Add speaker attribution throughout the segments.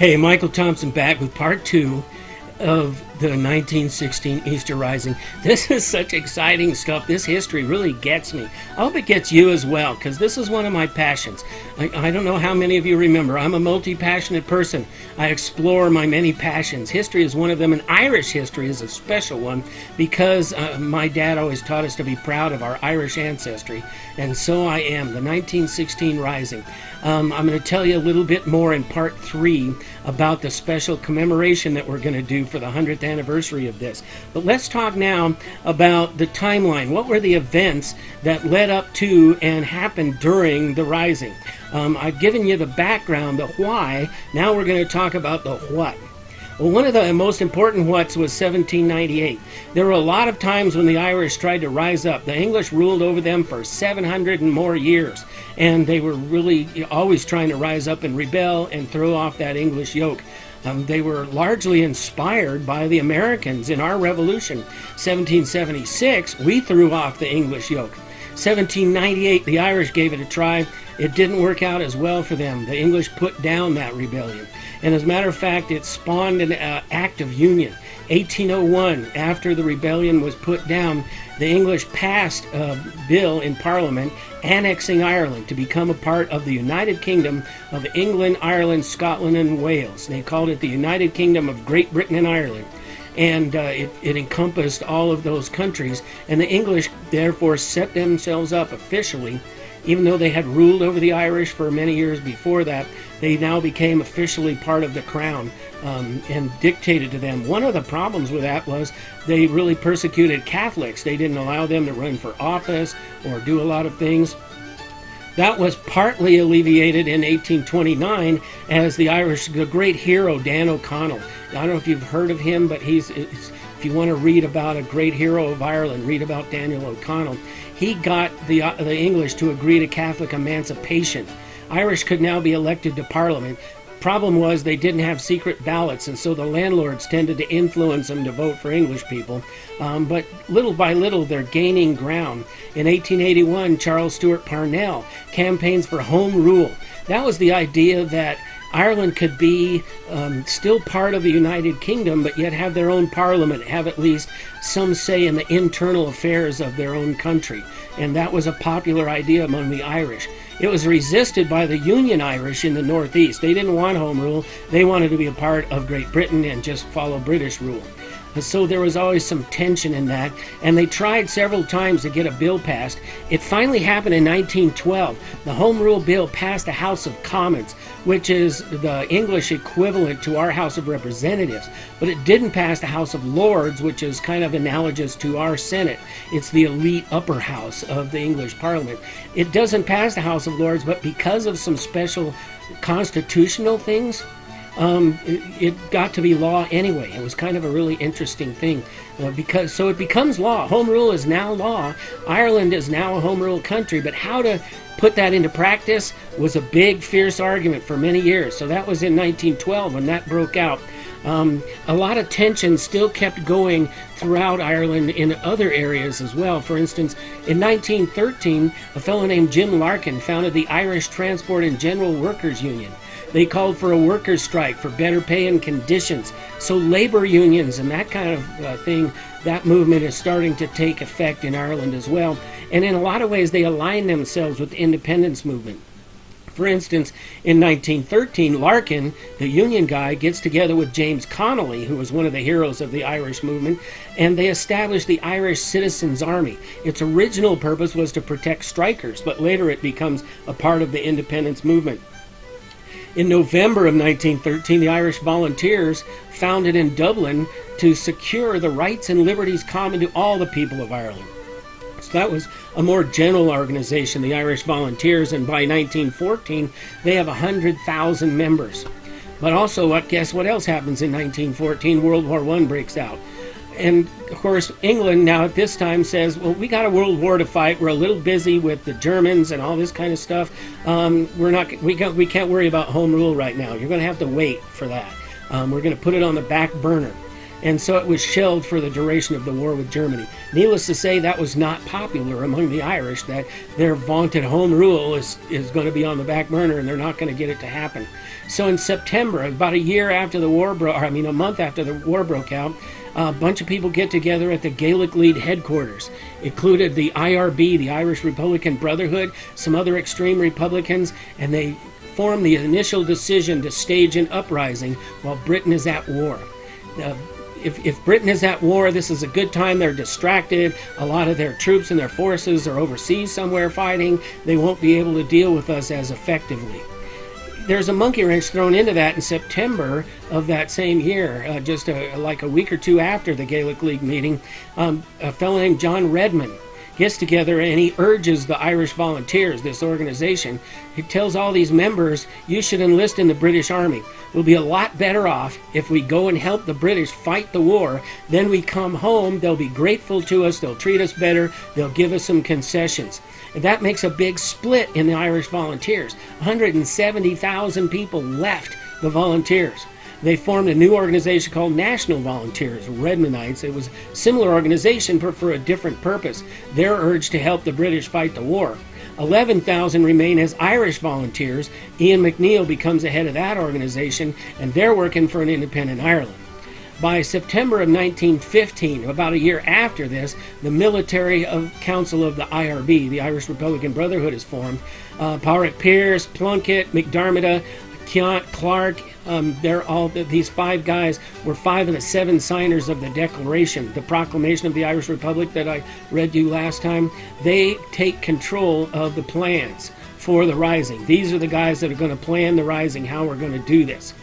Speaker 1: Hey, Michael Thompson back with part two of the 1916 Easter Rising. This is such exciting stuff. This history really gets me. I hope it gets you as well, because this is one of my passions. I don't know how many of you remember. I'm a multi-passionate person. I explore my many passions. History is one of them, and Irish history is a special one because my dad always taught us to be proud of our Irish ancestry, and so I am. The 1916 Rising. I'm going to tell you a little bit more in part 3 about the special commemoration that we're going to do for the 100th anniversary of this. But let's talk now about the timeline. What were the events that led up to and happened during the Rising? I've given you the background, the why. Now we're going to talk about the what. Well, one of the most important whats was 1798. There were a lot of times when the Irish tried to rise up. The English ruled over them for 700 and more years, and they were really always trying to rise up and rebel and throw off that English yoke. They were largely inspired by the Americans in our revolution. 1776, we threw off the English yoke. 1798, the Irish gave it a try. It didn't work out as well for them. The English put down that rebellion. And as a matter of fact, it spawned an Act of Union. 1801, after the rebellion was put down, the English passed a bill in Parliament annexing Ireland to become a part of the United Kingdom of England, Ireland, Scotland, and Wales. They called it the United Kingdom of Great Britain and Ireland. And it encompassed all of those countries. And the English, therefore, set themselves up officially. Even though they had ruled over the Irish for many years before that, they now became officially part of the crown and dictated to them. One of the problems with that was they really persecuted Catholics. They didn't allow them to run for office or do a lot of things. That was partly alleviated in 1829 as the great hero Dan O'Connell. I don't know if you've heard of him, but if you want to read about a great hero of Ireland, read about Daniel O'Connell. He got the English to agree to Catholic emancipation. Irish could now be elected to Parliament. Problem was they didn't have secret ballots, and so the landlords tended to influence them to vote for English people. But little by little, they're gaining ground. In 1881, Charles Stewart Parnell campaigns for home rule. That was the idea that Ireland could be still part of the United Kingdom, but yet have their own parliament, have at least some say in the internal affairs of their own country. And that was a popular idea among the Irish. It was resisted by the Union Irish in the Northeast. They didn't want home rule. They wanted to be a part of Great Britain and just follow British rule. So there was always some tension in that, and they tried several times to get a bill passed. It finally happened in 1912. The Home Rule Bill passed the House of Commons, which is the English equivalent to our House of Representatives, but it didn't pass the House of Lords, which is kind of analogous to our Senate. It's the elite upper house of the English Parliament. It doesn't pass the House of Lords, but because of some special constitutional things, it got to be law anyway. It was kind of a really interesting thing so it becomes law. Home rule is now law. Ireland is now a home rule country, but how to put that into practice was a big, fierce argument for many years. So that was in 1912 when that broke out. A lot of tension still kept going throughout Ireland in other areas as well. For instance, in 1913, a fellow named Jim Larkin founded the Irish Transport and General Workers Union. They called for a workers' strike for better pay and conditions. So labor unions and that kind of thing, that movement is starting to take effect in Ireland as well. And in a lot of ways, they align themselves with the independence movement. For instance, in 1913, Larkin, the union guy, gets together with James Connolly, who was one of the heroes of the Irish movement, and they established the Irish Citizens' Army. Its original purpose was to protect strikers, but later it becomes a part of the independence movement. In November of 1913, the Irish Volunteers, founded in Dublin to secure the rights and liberties common to all the people of Ireland. So that was a more general organization, the Irish Volunteers, and by 1914, they have 100,000 members. But also, guess what else happens in 1914? World War I breaks out. And, of course, England now at this time says, well, we got a world war to fight. We're a little busy with the Germans and all this kind of stuff. We can't worry about home rule right now. You're going to have to wait for that. We're going to put it on the back burner. and so it was shelled for the duration of the war with Germany. Needless to say, that was not popular among the Irish, that their vaunted home rule is going to be on the back burner and they're not going to get it to happen. So in September, about a month after the war broke out, a bunch of people get together at the Gaelic League headquarters. It included the IRB, the Irish Republican Brotherhood, some other extreme Republicans, and they formed the initial decision to stage an uprising while Britain is at war. If Britain is at war, this is a good time. They're distracted. A lot of their troops and their forces are overseas somewhere fighting. They won't be able to deal with us as effectively. There's a monkey wrench thrown into that in September of that same year, like a week or two after the Gaelic League meeting. A fellow named John Redmond gets together and he urges the Irish Volunteers, this organization. He tells all these members, you should enlist in the British Army. We'll be a lot better off if we go and help the British fight the war. Then we come home, they'll be grateful to us, they'll treat us better, they'll give us some concessions. And that makes a big split in the Irish Volunteers. 170,000 people left the Volunteers. They formed a new organization called National Volunteers, Redmondites. It was a similar organization, but for a different purpose. They're urged to help the British fight the war. 11,000 remain as Irish Volunteers. Ian McNeill becomes the head of that organization, and they're working for an independent Ireland. By September of 1915, about a year after this, the Military Council of the IRB, the Irish Republican Brotherhood, is formed. Pádraig Pearse, Plunkett, McDermott, Keont, Clark, these five guys were 5 of the 7 signers of the Declaration, the proclamation of the Irish Republic that I read you last time. They take control of the plans for the rising. These are the guys that are going to plan the rising, how we're going to do this.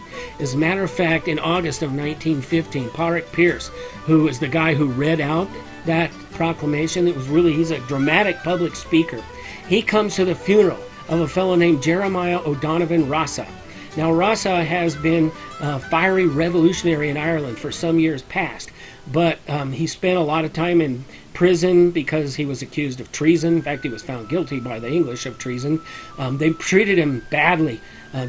Speaker 1: As a matter of fact, in August of 1915, Pádraig Pearse, who is the guy who read out that proclamation, he's a dramatic public speaker. He comes to the funeral of a fellow named Jeremiah O'Donovan Rossa. Now, Rossa has been a fiery revolutionary in Ireland for some years past, but he spent a lot of time in prison because he was accused of treason. In fact, he was found guilty by the English of treason. They treated him badly,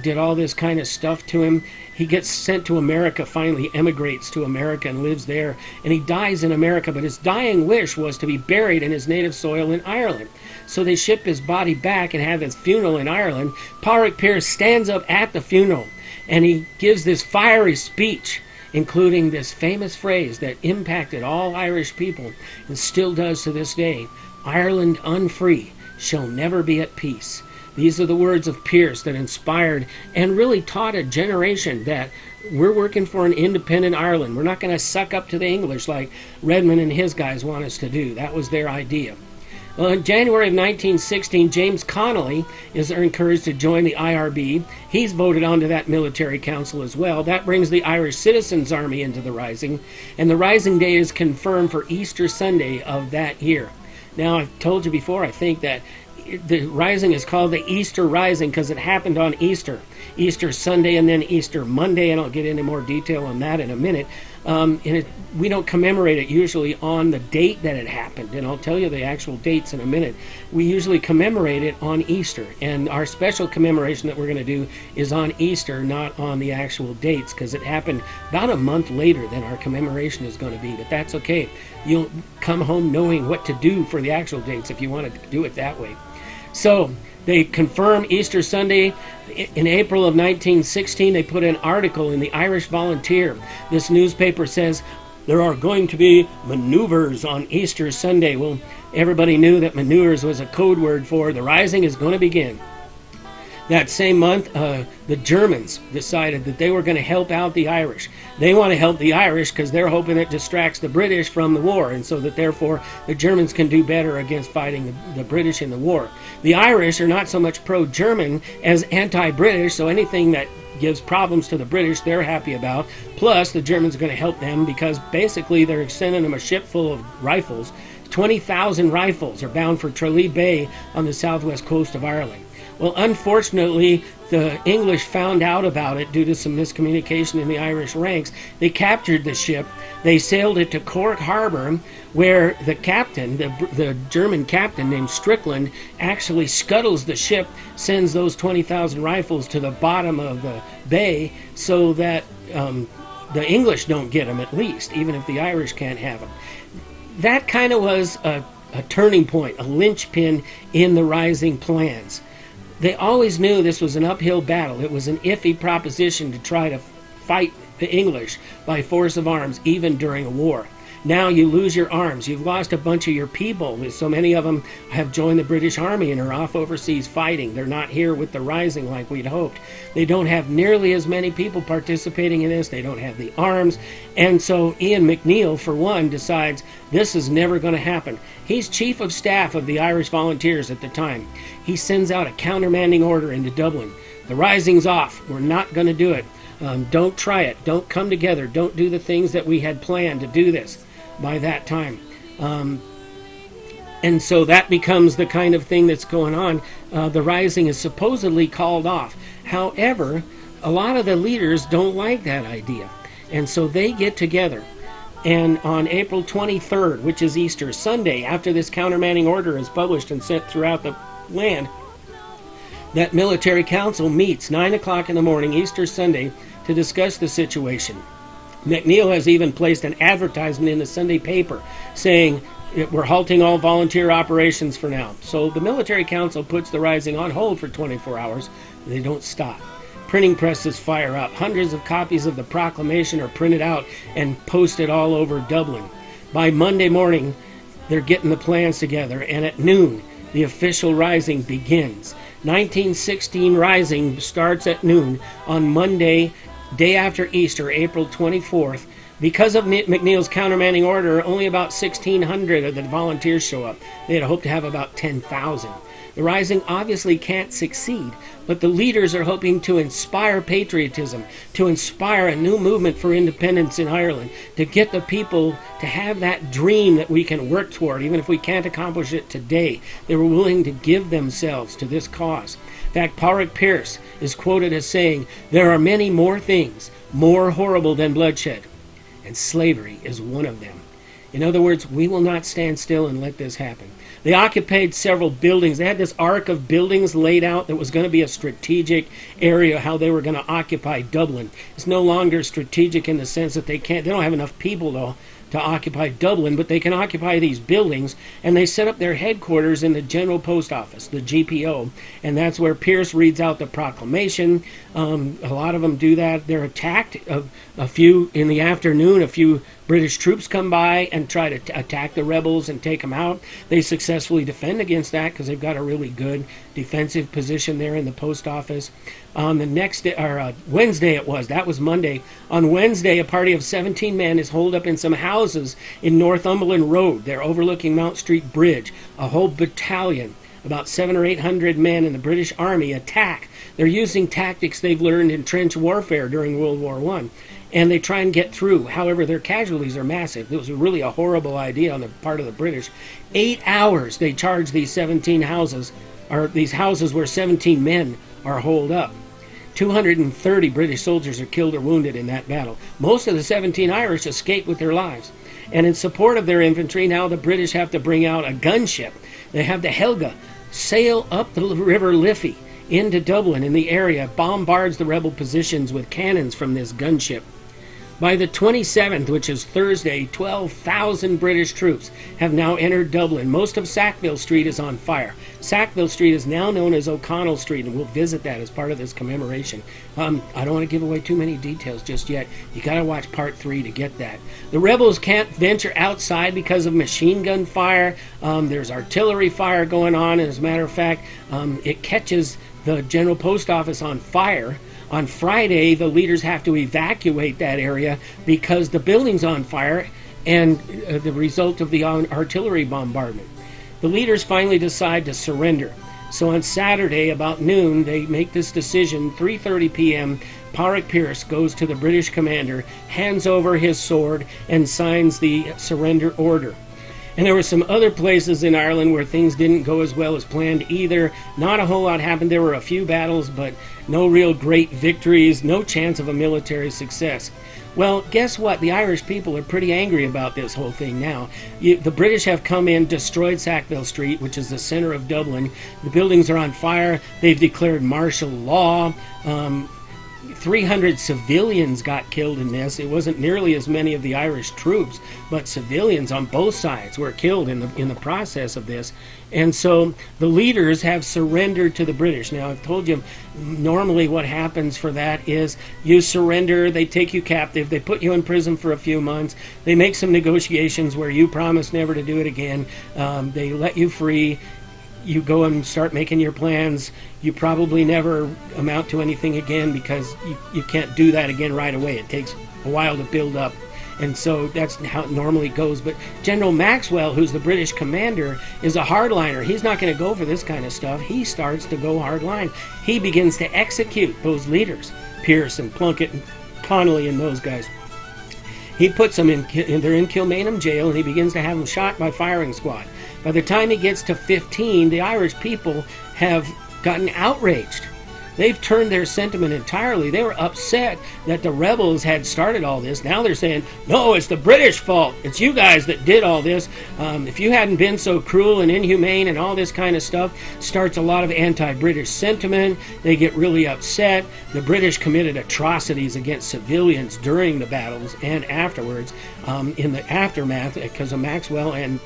Speaker 1: did all this kind of stuff to him. He gets sent to America, finally emigrates to America and lives there, and he dies in America, but his dying wish was to be buried in his native soil in Ireland. So they ship his body back and have his funeral in Ireland. Pádraig Pearse stands up at the funeral, and he gives this fiery speech, including this famous phrase that impacted all Irish people and still does to this day: Ireland unfree shall never be at peace. These are the words of Pearse that inspired and really taught a generation that we're working for an independent Ireland. We're not going to suck up to the English like Redmond and his guys want us to do. That was their idea. Well, in January of 1916, James Connolly is encouraged to join the IRB. He's voted onto that military council as well. That brings the Irish Citizens Army into the rising, and the rising day is confirmed for Easter Sunday of that year. Now, I've told you before, I think that the rising is called the Easter Rising because it happened on Easter Sunday and then Easter Monday, and I'll get into more detail on that in a minute. We don't commemorate it usually on the date that it happened, and I'll tell you the actual dates in a minute. We usually commemorate it on Easter, and our special commemoration that we're going to do is on Easter, not on the actual dates, because it happened about a month later than our commemoration is going to be, but that's okay. You'll come home knowing what to do for the actual dates if you want to do it that way. So they confirm Easter Sunday. In April of 1916, they put an article in the Irish Volunteer. This newspaper says there are going to be maneuvers on Easter Sunday. Well, everybody knew that maneuvers was a code word for the rising is going to begin. That same month, the Germans decided that they were going to help out the Irish. They want to help the Irish because they're hoping it distracts the British from the war, and so that therefore the Germans can do better against fighting the British in the war. The Irish are not so much pro-German as anti-British, so anything that gives problems to the British they're happy about. Plus, the Germans are going to help them because basically they're sending them a ship full of rifles. 20,000 rifles are bound for Tralee Bay on the southwest coast of Ireland. Well, unfortunately, the English found out about it due to some miscommunication in the Irish ranks. They captured the ship. They sailed it to Cork Harbor, where the captain, the German captain named Strickland, actually scuttles the ship, sends those 20,000 rifles to the bottom of the bay so that the English don't get them, at least, even if the Irish can't have them. That kind of was a turning point, a linchpin in the Rising plans. They always knew this was an uphill battle. It was an iffy proposition to try to fight the English by force of arms, even during a war. Now you lose your arms. You've lost a bunch of your people. So many of them have joined the British Army and are off overseas fighting. They're not here with the Rising like we'd hoped. They don't have nearly as many people participating in this. They don't have the arms. And so Ian McNeill, for one, decides this is never going to happen. He's chief of staff of the Irish Volunteers at the time. He sends out a countermanding order into Dublin. The Rising's off. We're not going to do it. Don't try it. Don't come together. Don't do the things that we had planned to do this by that time. And so that becomes the kind of thing that's going on. The Rising is supposedly called off. However, a lot of the leaders don't like that idea. And so they get together. And on April 23rd, which is Easter Sunday, after this countermanding order is published and sent throughout the land, that military council meets 9 o'clock in the morning, Easter Sunday, to discuss the situation. McNeill has even placed an advertisement in the Sunday paper saying, we're halting all volunteer operations for now. So the military council puts the Rising on hold for 24 hours. They don't stop. Printing presses fire up. Hundreds of copies of the proclamation are printed out and posted all over Dublin. By Monday morning, they're getting the plans together, and at noon, the official Rising begins. 1916 Rising starts at noon on Monday, day after Easter, April 24th. Because of McNeill's countermanding order, only about 1,600 of the volunteers show up. They had hoped to have about 10,000. The Rising obviously can't succeed, but the leaders are hoping to inspire patriotism, to inspire a new movement for independence in Ireland, to get the people to have that dream that we can work toward, even if we can't accomplish it today. They were willing to give themselves to this cause. In fact, Pádraig Pearse is quoted as saying, "There are many more things more horrible than bloodshed, and slavery is one of them." In other words, we will not stand still and let this happen. They occupied several buildings. They had this arc of buildings laid out that was going to be a strategic area, how they were going to occupy Dublin. It's no longer strategic in the sense that they don't have enough people, though, to occupy Dublin, but they can occupy these buildings, and they set up their headquarters in the General Post Office, the GPO, and that's where Pearse reads out the proclamation. A lot of them do that. They're attacked. A few in the afternoon, a few British troops come by and try to attack the rebels and take them out. They successfully defend against that because they've got a really good defensive position there in the post office. On the next day, or Wednesday it was, that was Monday. On Wednesday, a party of 17 men is holed up in some houses in Northumberland Road. They're overlooking Mount Street Bridge. A whole battalion, about 700 or 800 men in the British Army, attack. They're using tactics they've learned in trench warfare during World War I. And they try and get through. However, their casualties are massive. It was really a horrible idea on the part of the British. 8 hours they charge these 17 houses, or these houses where 17 men are holed up. 230 British soldiers are killed or wounded in that battle. Most of the 17 Irish escaped with their lives. And in support of their infantry, now the British have to bring out a gunship. They have the Helga sail up the River Liffey into Dublin in the area, bombards the rebel positions with cannons from this gunship. By the 27th, which is Thursday, 12,000 British troops have now entered Dublin. Most of Sackville Street is on fire. Sackville Street is now known as O'Connell Street, and we'll visit that as part of this commemoration. I don't want to give away too many details just yet. You got to watch part 3 to get that. The rebels can't venture outside because of machine gun fire. There's artillery fire going on, and as a matter of fact, it catches the General Post Office on fire. On Friday, the leaders have to evacuate that area because the building's on fire and the result of the artillery bombardment. The leaders finally decide to surrender. So on Saturday, about noon, they make this decision. 3:30 p.m., Pádraig Pearse goes to the British commander, hands over his sword, and signs the surrender order. And there were some other places in Ireland where things didn't go as well as planned either. Not a whole lot happened. There were a few battles, but no real great victories, no chance of a military success. Well, guess what? The Irish people are pretty angry about this whole thing now. The British have come in, destroyed Sackville Street, which is the center of Dublin. The buildings are on fire. They've declared martial law. 300 civilians got killed in this. It wasn't nearly as many of the Irish troops, but civilians on both sides were killed in the process of this. And so the leaders have surrendered to the British. Now, I've told you, normally what happens for that is you surrender, they take you captive, they put you in prison for a few months, they make some negotiations where you promise never to do it again, they let you free, you go and start making your plans. You probably never amount to anything again because you can't do that again right away. It takes a while to build up. And so that's how it normally goes. But General Maxwell, who's the British commander, is a hardliner. He's not going to go for this kind of stuff. He starts to go hardline. He begins to execute those leaders, Pierce and Plunkett and Connolly and those guys. He puts them they're in Kilmainham jail, and he begins to have them shot by firing squad. By the time he gets to 15, the Irish people have gotten outraged. They've turned their sentiment entirely. They were upset that the rebels had started all this. Now they're saying, no, it's the British fault. It's you guys that did all this. If you hadn't been so cruel and inhumane and all this kind of stuff, starts a lot of anti-British sentiment. They get really upset. The British committed atrocities against civilians during the battles and afterwards, in the aftermath, because of Maxwell and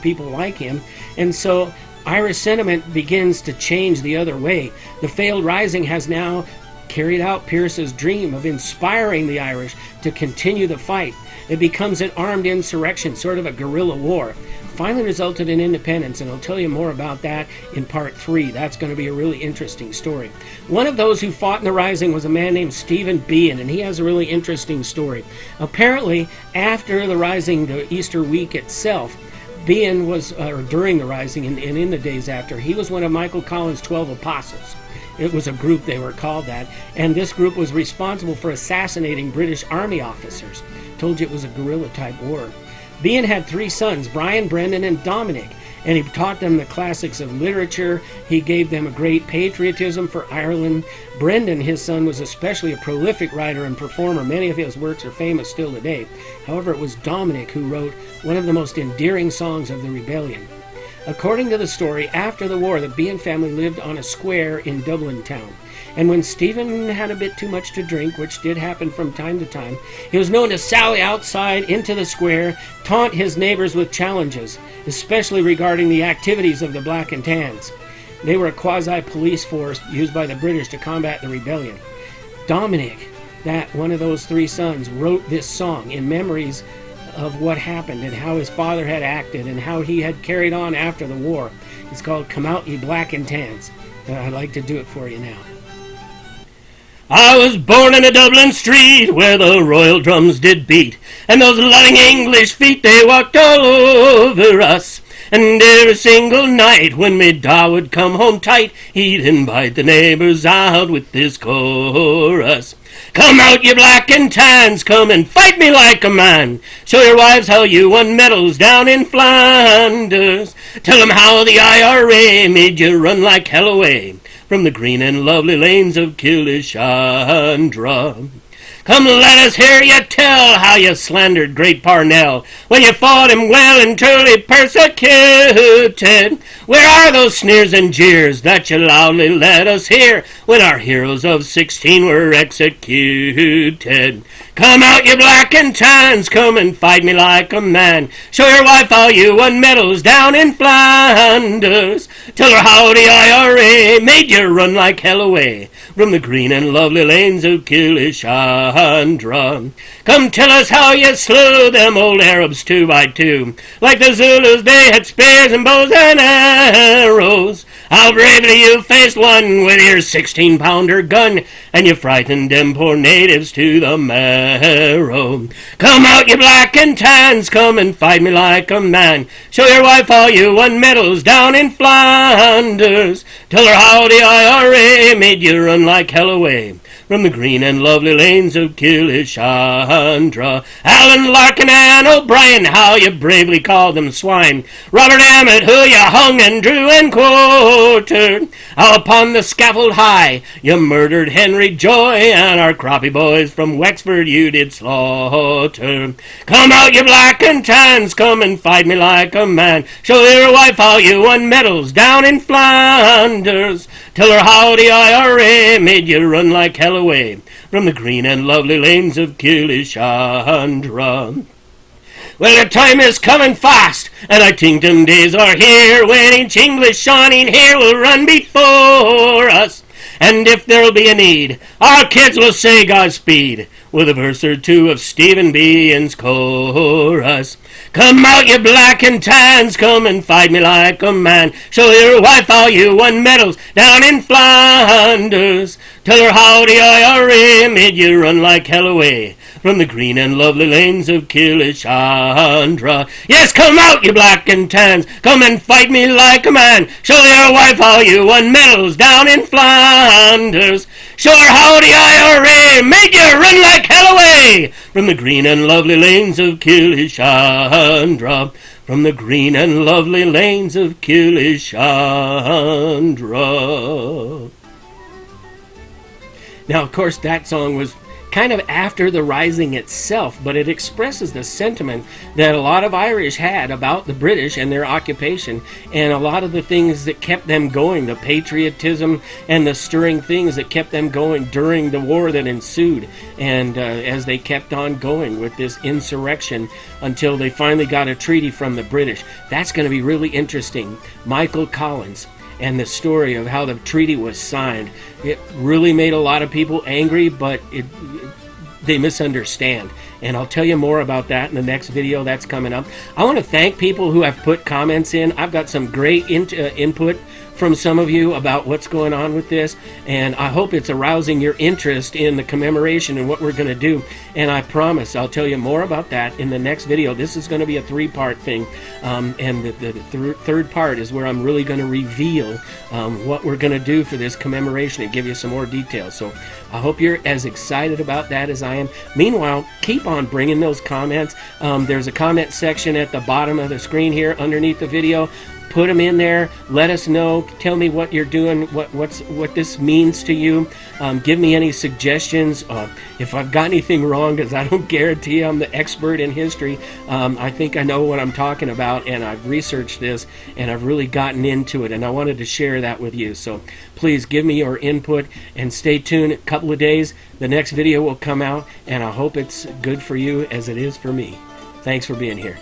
Speaker 1: people like him. And so Irish sentiment begins to change the other way. The failed rising has now carried out Pierce's dream of inspiring the Irish to continue the fight. It becomes an armed insurrection, sort of a guerrilla war. Finally resulted in independence, and I'll tell you more about that in part 3. That's going to be a really interesting story. One of those who fought in the rising was a man named Stephen Behan, and he has a really interesting story. Apparently, after the rising, the Easter week itself, Behan was, or during the rising and in the days after, he was one of Michael Collins' 12 apostles. It was a group, they were called that, and this group was responsible for assassinating British Army officers. Told you it was a guerrilla-type war. Behan had 3 sons, Brian, Brendan, and Dominic, and he taught them the classics of literature. He gave them a great patriotism for Ireland. Brendan, his son, was especially a prolific writer and performer. Many of his works are famous still today. However, it was Dominic who wrote one of the most endearing songs of the rebellion. According to the story, after the war, the Behan family lived on a square in Dublin town. And when Stephen had a bit too much to drink, which did happen from time to time, he was known to sally outside into the square, taunt his neighbors with challenges, especially regarding the activities of the Black and Tans. They were a quasi-police force used by the British to combat the rebellion. Dominic, that one of those 3 sons, wrote this song in memories of what happened and how his father had acted and how he had carried on after the war. It's called Come Out Ye Black and Tans. I'd like to do it for you now. I was born in a Dublin street where the royal drums did beat, and those loving English feet, they walked all over us. And every single night when me da would come home tight, he'd invite the neighbors out with this chorus. Come out, you black and tans, come and fight me like a man. Show your wives how you won medals down in Flanders. Tell 'em how the IRA made you run like hell away from the green and lovely lanes of Kilishandra. Come let us hear you tell how you slandered great Parnell when you fought him well and truly persecuted. Where are those sneers and jeers that you loudly let us hear when our heroes of 16 were executed? Come out, you black and tans, come and fight me like a man. Show your wife how you won medals down in Flanders. Tell her how the IRA made you run like hell away from the green and lovely lanes of Kilishandra. Come tell us how you slew them old Arabs 2 by 2. Like the Zulus, they had spears and bows and arrows. How bravely you faced one with your 16-pounder gun, and you frightened them poor natives to the marrow. Come out, you black and tans, come and fight me like a man. Show your wife how you won medals down in Flanders. Tell her how the IRA made you run like hell away from the green and lovely lanes of Kilishandra. Alan Larkin and O'Brien, how you bravely called them swine. Robert Emmet, who you hung and drew and quartered. How upon the scaffold high you murdered Henry Joy, and our croppy boys from Wexford you did slaughter. Come out, you black and tans, come and fight me like a man. Show your wife how you won medals down in Flanders. Tell her how the IRA made you run like hell Galloway, from the green and lovely lanes of Kilishandra. Well, the time is coming fast, and I think them days are here when each English shining here will run before us. And if there'll be a need, our kids will say Godspeed with a verse or two of Stephen Behan's chorus. Come out, you black and tans, come and fight me like a man. Show your wife how you won medals down in Flanders. Tell her how the IRA made you run like hell away from the green and lovely lanes of Kilishandra. Yes, come out, you black and tans, come and fight me like a man. Show your wife how you won medals down in Flanders. Show her how the IRA made you run like hell away from the green and lovely lanes of Kilishandra. From the green and lovely lanes of Kilishandra. Now, of course, that song was kind of after the rising itself, but it expresses the sentiment that a lot of Irish had about the British and their occupation, and a lot of the things that kept them going, the patriotism and the stirring things that kept them going during the war that ensued, and as they kept on going with this insurrection until they finally got a treaty from the British. That's going to be really interesting. Michael Collins and the story of how the treaty was signed. It really made a lot of people angry, but they misunderstand. And I'll tell you more about that in the next video that's coming up. I want to thank people who have put comments in. I've got some great input from some of you about what's going on with this, and I hope it's arousing your interest in the commemoration and what we're going to do. And I promise I'll tell you more about that in the next video. This is going to be a three-part thing, and the third part is where I'm really going to reveal what we're going to do for this commemoration and give you some more details. So I hope you're as excited about that as I am. Meanwhile, keep on bringing those comments. There's a comment section at the bottom of the screen here underneath the video. Put them in there. Let us know. Tell me what you're doing, what this means to you. Give me any suggestions. If I've got anything wrong, because I don't guarantee I'm the expert in history. I think I know what I'm talking about, and I've researched this, and I've really gotten into it, and I wanted to share that with you. So please give me your input, and stay tuned. A couple of days, the next video will come out, and I hope it's good for you as it is for me. Thanks for being here.